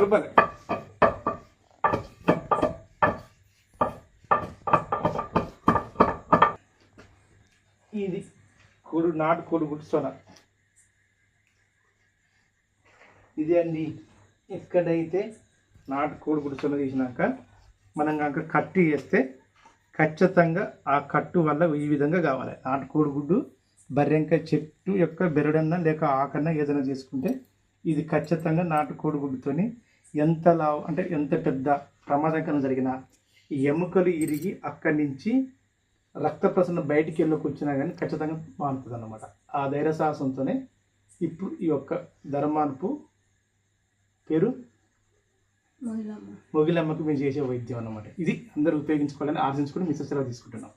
Super. ఇది నాటు కోడిగుడ్డు సోనా. ఇది అండి. ఎక్కడైతే నాటు కోడిగుడ్డు సోనా తీసినాక మనం కనుక కట్టు వేస్తే ఖచ్చితంగా ఆ కట్టు వల్ల ఈ విధంగా కావాలి. నాటు కోడిగుడ్డు బర్రెంకాయ చెట్టు యొక్క బెరడన్నా లేక ఆకన్నా ఏదైనా చేసుకుంటే ఇది ఖచ్చితంగా నాటు కోడిగుడ్డుతోని ఎంత అంటే ఎంత పెద్ద ప్రమాదకరం జరిగినా ఈ ఎముకలు ఇరిగి అక్కడి నుంచి రక్త ప్రసరణ బయటికి వెళ్ళకి వచ్చినా కానీ ఖచ్చితంగా మానుతుంది అన్నమాట. ఆ ధైర్య సాహసంతోనే ఇప్పుడు ఈ యొక్క ధర్మాన్పు పేరు మొగిలమ్మకు మేము చేసే వైద్యం అన్నమాట. ఇది అందరూ ఉపయోగించుకోవాలని ఆశించుకుని మీ సెలవు తీసుకుంటున్నాం.